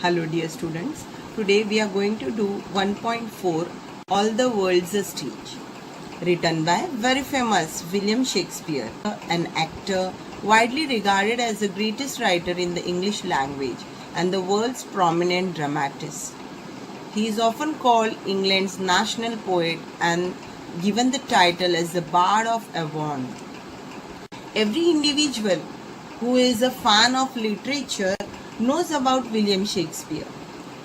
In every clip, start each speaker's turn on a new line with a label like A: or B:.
A: Hello dear students, today we are going to do 1.4 All the World's a Stage, written by very famous William Shakespeare, an actor widely regarded as the greatest writer in the English language and the world's prominent dramatist. He is often called England's national poet and given the title as the Bard of Avon. Every individual who is a fan of literature knows about William Shakespeare.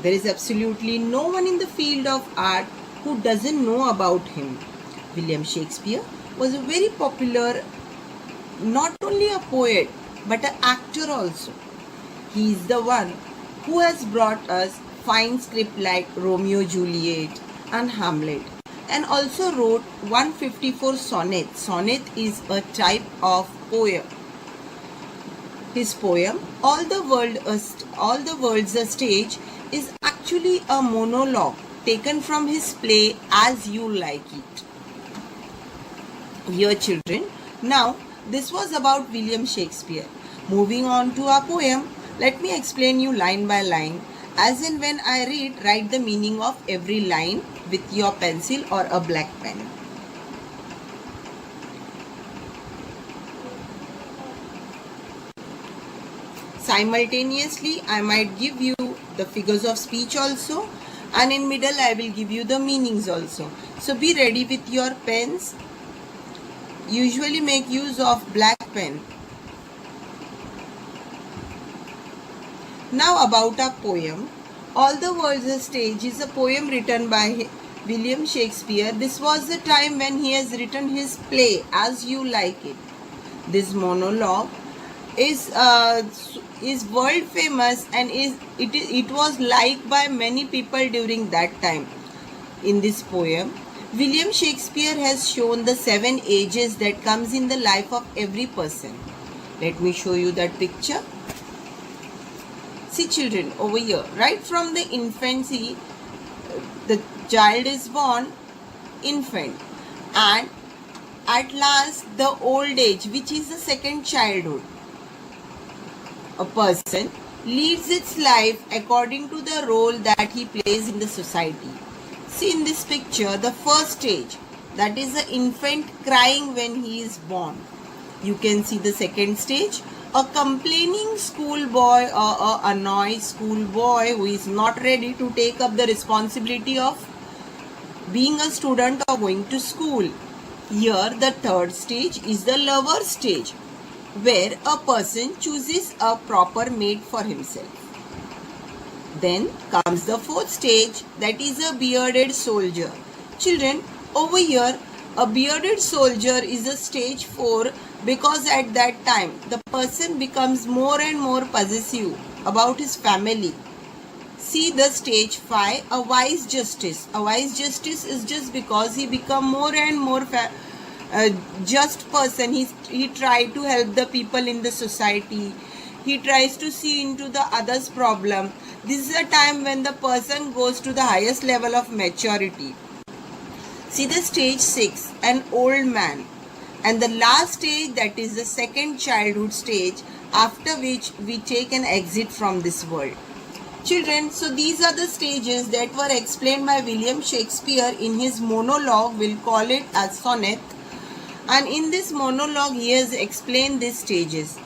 A: There is absolutely no one in the field of art who doesn't know about him. William Shakespeare was a very popular, not only a poet, but an actor also. He is the one who has brought us fine script like Romeo Juliet and Hamlet, and also wrote 154 sonnets. Sonnet is a type of poem. His poem, All the World's a Stage, is actually a monologue taken from his play As You Like It. Dear children, now this was about William Shakespeare. Moving on to our poem, let me explain you line by line. As in when I read, write the meaning of every line with your pencil or a black pen. Simultaneously, I might give you the figures of speech also, and in middle I will give you the meanings also. So be ready with your pens. Usually make use of black pen. Now about our poem. All the World's a Stage is a poem written by William Shakespeare. This was the time when he has written his play As You Like It. This monologue is world famous and it was liked by many people during that time. In this poem, William Shakespeare has shown the 7 ages that comes in the life of every person. Let me show you that picture. See children, over here, right from the infancy, the child is born infant, and at last the old age, which is the second childhood. A person leads its life according to the role that he plays in the society. See in this picture, the first stage, that is the infant crying when he is born. You can see the second stage, a complaining schoolboy or a annoyed schoolboy who is not ready to take up the responsibility of being a student or going to school. Here the third stage is the lover stage, where a person chooses a proper mate for himself. Then comes the fourth stage, that is a bearded soldier. Children, over here, a bearded soldier is a stage 4 because at that time the person becomes more and more possessive about his family. See the stage 5, a wise justice. A wise justice is just because he become more and more just person. He try to help the people in the society. He tries to see into the others' problem. This is a time when the person goes to the highest level of maturity. See the stage 6, an old man. And the last stage, that is the second childhood stage, after which we take an exit from this world. Children, so these are the stages that were explained by William Shakespeare in his monologue. We'll call it as sonnet. And in this monologue, he has explained these stages.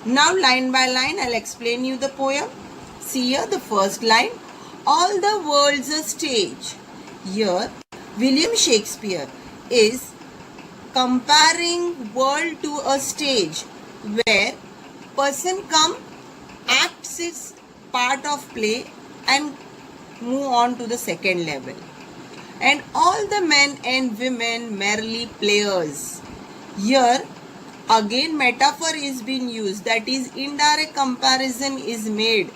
A: Now, line by line, I'll explain you the poem. See here the first line. All the world's a stage. Here, William Shakespeare is comparing world to a stage where person come, acts its part of play and move on to the second level. And all the men and women merely players. Here again metaphor is being used, that is indirect comparison is made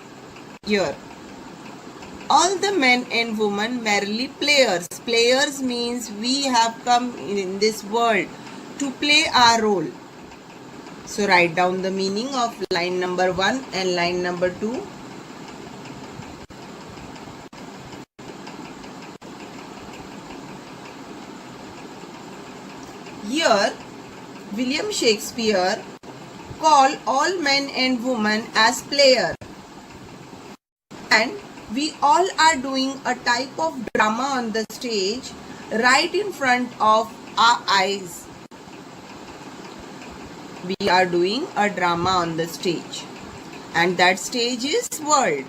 A: here. All the men and women merely players. Players means we have come in this world to play our role. So write down the meaning of line number 1 and line number 2. Here, William Shakespeare called all men and women as players. And we all are doing a type of drama on the stage right in front of our eyes. We are doing a drama on the stage, and that stage is world.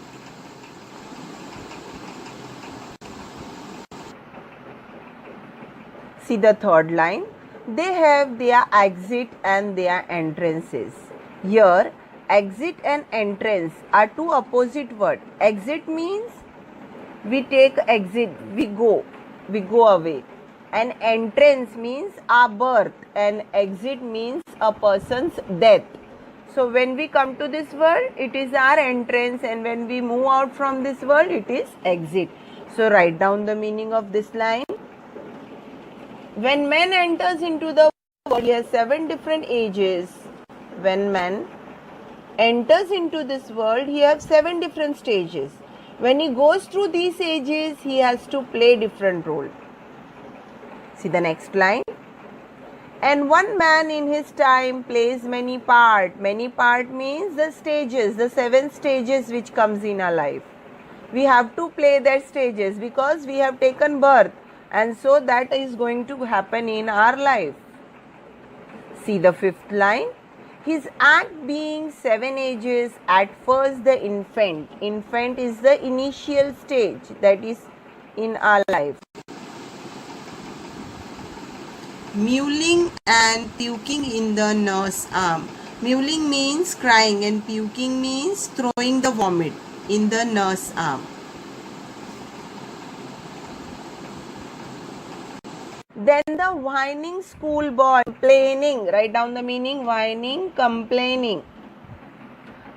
A: See the third line. They have their exit and their entrances. Here, exit and entrance are two opposite words. Exit means we take exit, we go away. And entrance means our birth, and exit means a person's death. So when we come to this world, it is our entrance, and when we move out from this world, it is exit. So write down the meaning of this line. When man enters into the world, he has 7 different ages. When man enters into this world, he has 7 different stages. When he goes through these ages, he has to play different role. See the next line. And one man in his time plays many part. Many part means the stages, the 7 stages which comes in our life. We have to play their stages because we have taken birth, and so that is going to happen in our life. See the 5th line. His act being 7 ages, at first the infant. Infant is the initial stage that is in our life. Mewling and puking in the nurse arm. Mewling means crying and puking means throwing the vomit in the nurse arm. Then the whining schoolboy, complaining, write down the meaning, whining, complaining.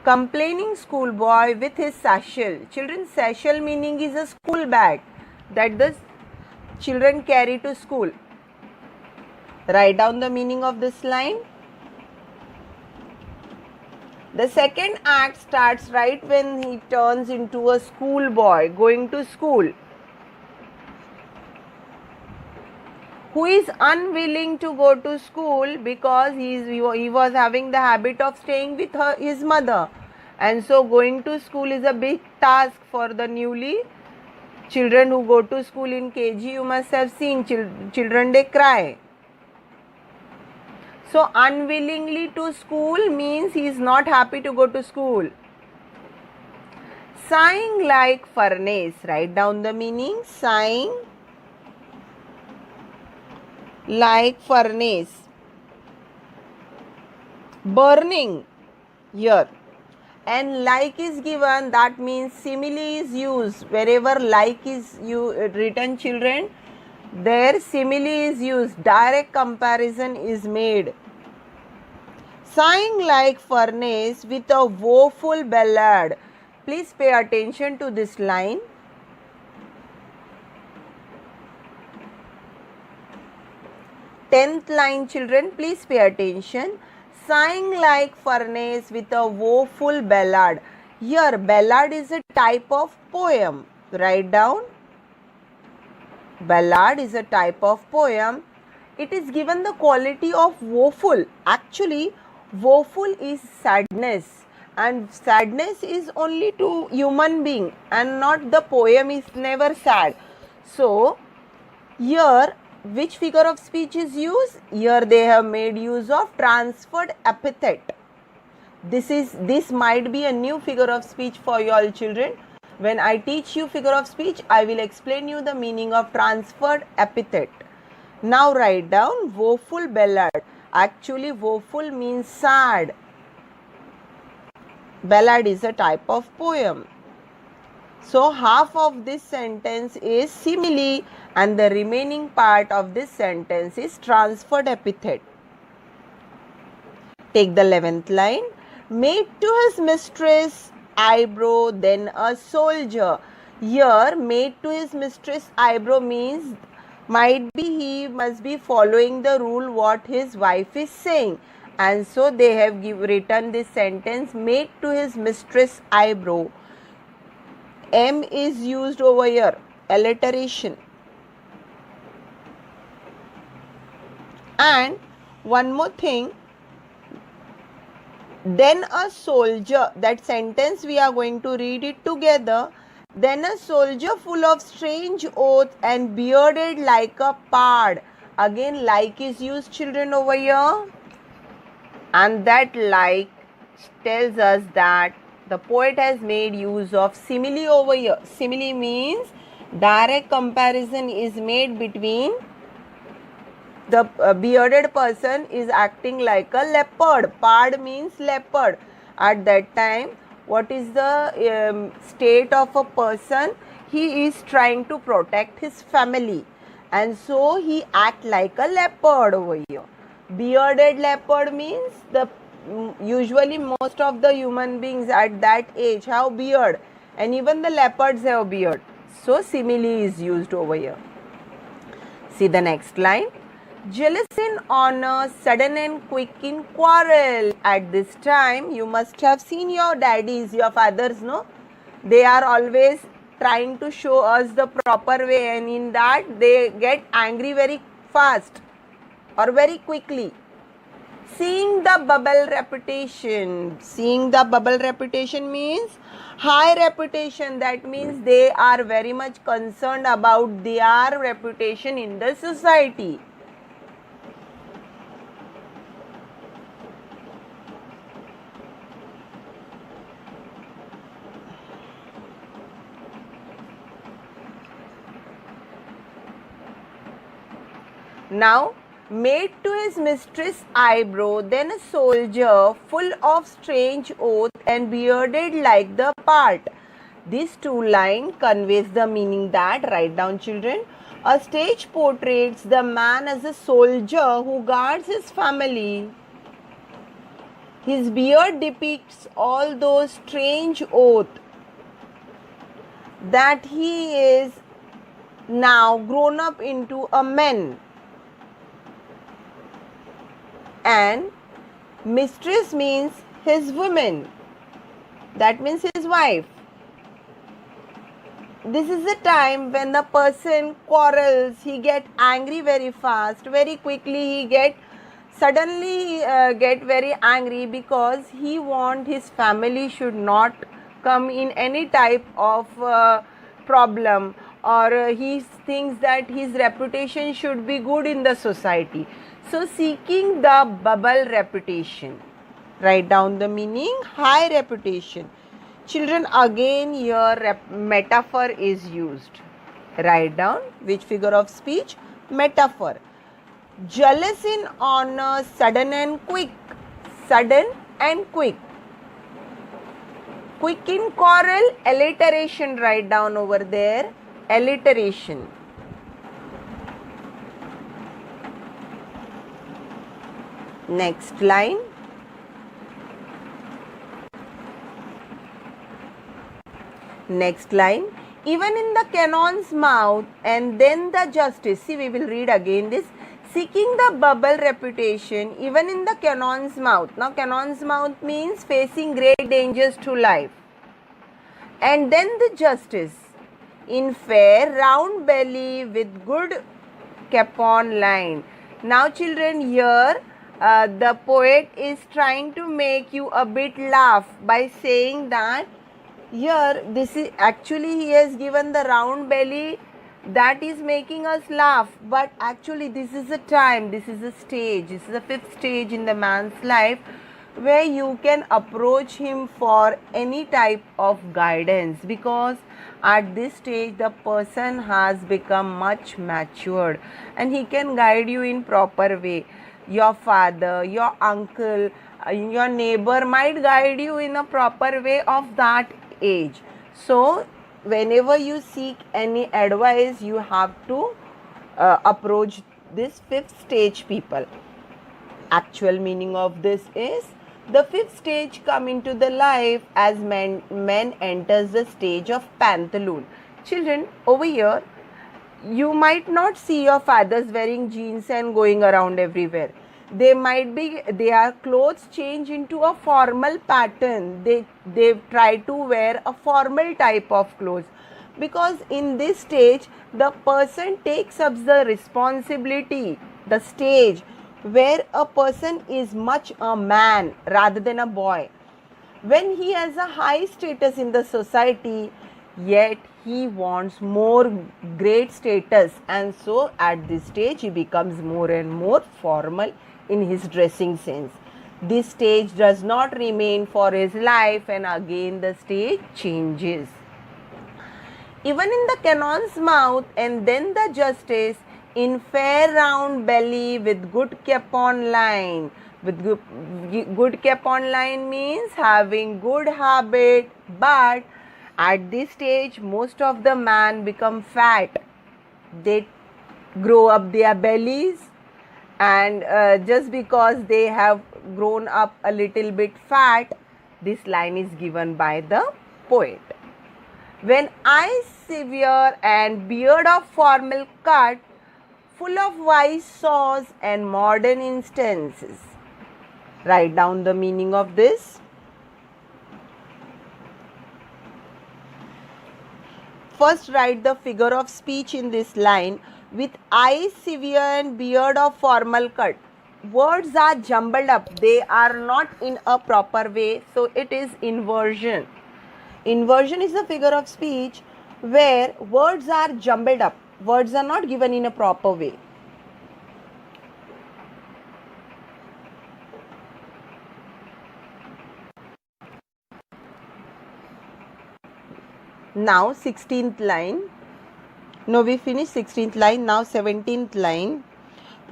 A: Complaining schoolboy with his satchel. Children, satchel meaning is a school bag that the children carry to school. Write down the meaning of this line. The second act starts right when he turns into a schoolboy going to school, who is unwilling to go to school because he was having the habit of staying with his mother, and so going to school is a big task for the newly children who go to school in KG. You must have seen children, they cry. So unwillingly to school means he is not happy to go to school. Sighing like furnace, write down the meaning, sighing like furnace, burning here, and like is given, that means simile is used. Wherever like is written, children, there simile is used, direct comparison is made. Sighing like furnace with a woeful ballad. Please pay attention to this line. Tenth line, children, please pay attention. Sighing like furnace with a woeful ballad. Here, ballad is a type of poem. Write down. Ballad is a type of poem. It is given the quality of woeful. Actually, woeful is sadness, and sadness is only to human being, and not the poem is never sad. So, here which figure of speech is used? Here they have made use of transferred epithet. This might be a new figure of speech for you all children. When I teach you figure of speech, I will explain you the meaning of transferred epithet. Now write down woeful ballad. Actually, woeful means sad. Ballad is a type of poem. So half of this sentence is simile and the remaining part of this sentence is transferred epithet. Take the 11th line. Made to his mistress eyebrow, then a soldier. Here, made to his mistress eyebrow means might be he must be following the rule what his wife is saying, and so they have written this sentence, made to his mistress eyebrow. M is used over here, alliteration. And one more thing, Then a soldier, that sentence we are going to read it together. Then a soldier full of strange oaths and bearded like a pard. Again, like is used, children, over here. And that like tells us that the poet has made use of simile over here. Simile means direct comparison is made between the bearded person is acting like a leopard. Pard means leopard. At that time, what is the state of a person? He is trying to protect his family, and so he act like a leopard over here. Bearded leopard means usually most of the human beings at that age have beard, and even the leopards have beard. So simile is used over here. See the next line. Jealous in honor, sudden and quick in quarrel. At this time, you must have seen your daddies, your fathers, no? They are always trying to show us the proper way, and in that they get angry very fast or very quickly. Seeing the bubble reputation. Seeing the bubble reputation means high reputation. That means they are very much concerned about their reputation in the society. Now, made to his mistress eyebrow, then a soldier full of strange oath and bearded like the part. These two lines conveys the meaning that, write down children, a stage portrays the man as a soldier who guards his family. His beard depicts all those strange oaths that he is now grown up into a man. And mistress means his woman, that means his wife. This is the time when the person quarrels, he get angry very fast, very quickly he suddenly get very angry because he want his family should not come in any type of problem, or he thinks that his reputation should be good in the society. So, seeking the bubble reputation. Write down the meaning, high reputation. Children, again here metaphor is used. Write down which figure of speech? Metaphor. Jealous in honor, sudden and quick. Sudden and quick. Quick in quarrel, alliteration. Write down over there. Alliteration. Next line. Next line. Even in the cannon's mouth, and then the justice. See, we will read again this. Seeking the bubble reputation, even in the cannon's mouth. Now, cannon's mouth means facing great dangers to life. And then the justice. In fair, round belly with good capon line. Now, children, here the poet is trying to make you a bit laugh by saying that here this is actually he has given the round belly that is making us laugh, but actually this is a time, this is a stage, this is the fifth stage in the man's life where you can approach him for any type of guidance, because at this stage the person has become much matured and he can guide you in proper way. Your father, your uncle, your neighbor might guide you in a proper way of that age. So whenever you seek any advice, you have to approach this fifth stage people. Actual meaning of this is the fifth stage come into the life as men enters the stage of pantaloon. Children, over here you might not see your fathers wearing jeans and going around everywhere. They might be, their clothes change into a formal pattern. They try to wear a formal type of clothes, because in this stage the person takes up the responsibility, the stage where a person is much a man rather than a boy. When he has a high status in the society, yet he wants more great status, and so at this stage he becomes more and more formal in his dressing sense. This stage does not remain for his life, and again the stage changes. Even in the canon's mouth, and then the justice, in fair round belly with good capon line. With good capon line means having good habit, but at this stage most of the men become fat. They grow up their bellies, and just because they have grown up a little bit fat, this line is given by the poet. When eyes severe and beard of formal cut, full of wise saws and modern instances. Write down the meaning of this. First, write the figure of speech in this line. With eyes severe and beard of formal cut. Words are jumbled up. They are not in a proper way, so it is inversion. Inversion is the figure of speech where words are jumbled up. Words are not given in a proper way. Now 16th line. No, we finished 16th line. Now 17th line.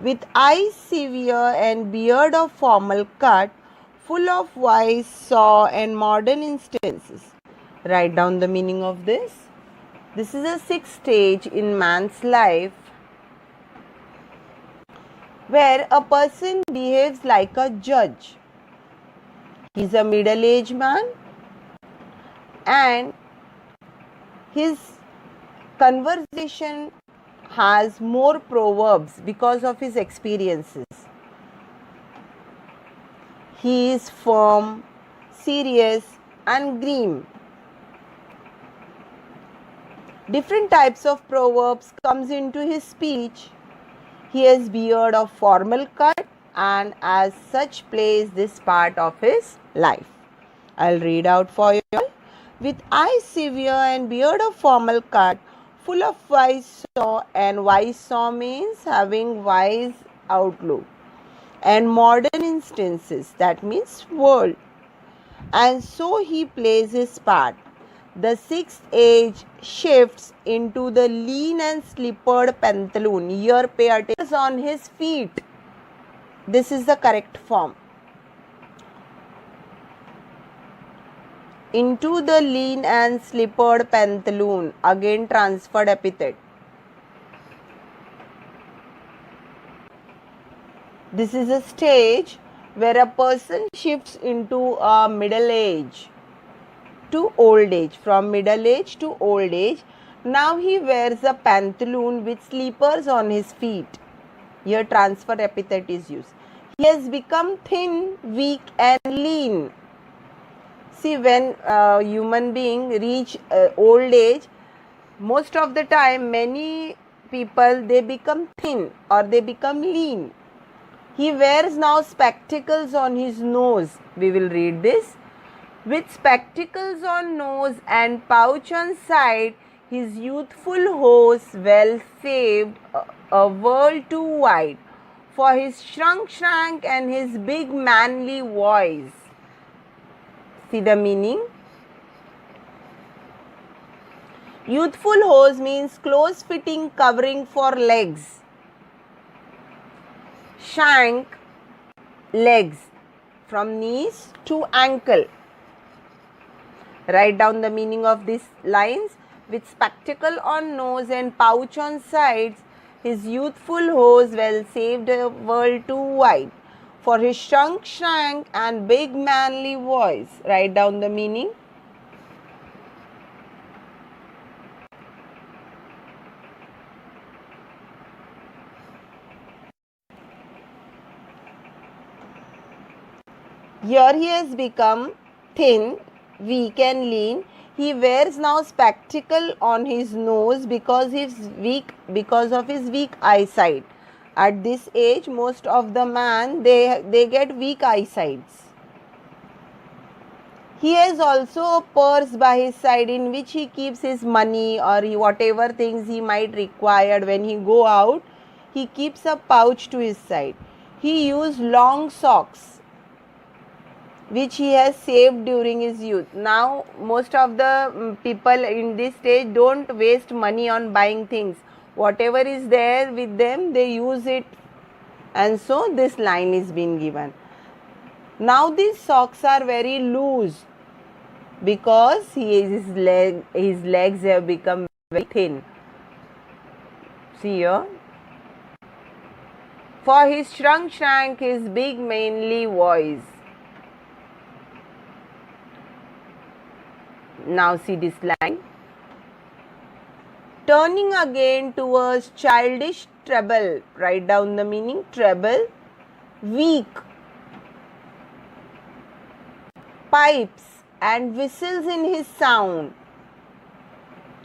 A: With eyes severe and beard of formal cut, full of wise saw and modern instances. Write down the meaning of this. This is a sixth stage in man's life where a person behaves like a judge. He is a middle-aged man and his conversation has more proverbs because of his experiences. He is firm, serious and grim. Different types of proverbs comes into his speech. He has beard of formal cut and as such plays this part of his life. I'll read out for you all. With eyes severe and beard of formal cut, full of wise saw, and wise saw means having wise outlook, and modern instances, that means world. And so he plays his part. The sixth age shifts into the lean and slippered pantaloon. Here pay attention on his feet. This is the correct form. Into the lean and slippered pantaloon. Again transferred epithet. This is a stage where a person shifts into a middle age to old age. From middle age to old age. Now he wears a pantaloon with slippers on his feet. Here transfer epithet is used. He has become thin, weak and lean. See, when a human being reach old age, most of the time many people they become thin or they become lean. He wears now spectacles on his nose. We will read this. With spectacles on nose and pouch on side, his youthful horse well saved, a world too wide, for his shrank and his big manly voice. See the meaning? Youthful hose means close fitting covering for legs. Shank, legs, from knees to ankle. Write down the meaning of these lines. With spectacle on nose and pouch on sides, his youthful hose well saved a world too wide, for his shrank and big manly voice. Write down the meaning. Here he has become thin, weak and lean. He wears now spectacle on his nose because of his weak eyesight. At this age, most of the man, they get weak eyesights. He has also a purse by his side in which he keeps his money or whatever things he might require when he go out. He keeps a pouch to his side. He used long socks which he has saved during his youth. Now most of the people in this stage don't waste money on buying things. Whatever is there with them, they use it, and so this line is being given. Now these socks are very loose because his legs have become very thin. See here. For his shrunk shrank his big manly voice. Now see this line. Turning again towards childish treble. Write down the meaning. Treble. Weak. Pipes and whistles in his sound.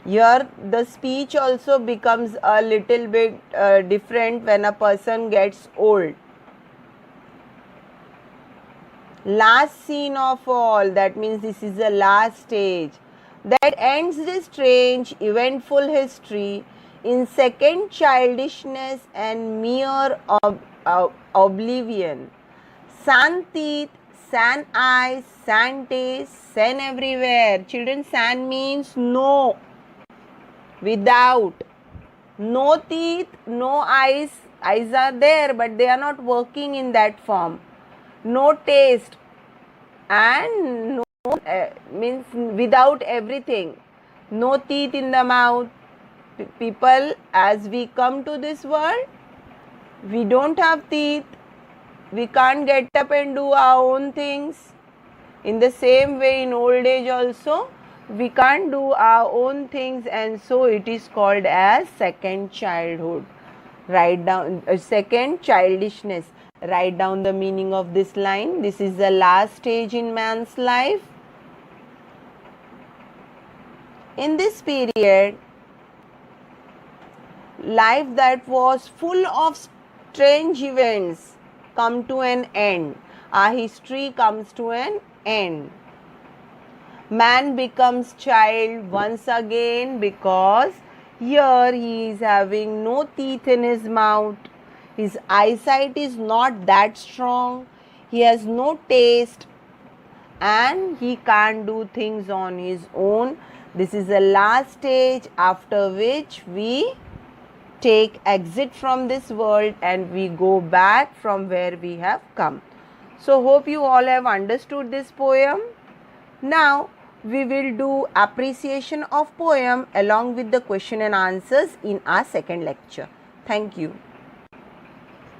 A: Here the speech also becomes a little bit different when a person gets old. Last scene of all, that means this is the last stage that ends this strange eventful history in second childishness and mere oblivion. Sand teeth, sand eyes, sand taste, sand everywhere. Children, sand means no, without. No teeth, no eyes. Eyes are there, but they are not working in that form. No taste, and no means without everything. No teeth in the mouth. People, as we come to this world, we don't have teeth. We can't get up and do our own things. In the same way, in old age also, we can't do our own things, and so it is called as second childhood. Write down second childishness. Write down the meaning of this line. This is the last stage in man's life. In this period, life that was full of strange events come to an end. Our history comes to an end. Man becomes child once again because here he is having no teeth in his mouth. His eyesight is not that strong. He has no taste and he can't do things on his own. This is the last stage, after which we take exit from this world and we go back from where we have come. So hope you all have understood this poem. Now we will do appreciation of poem along with the question and answers in our second lecture. Thank you.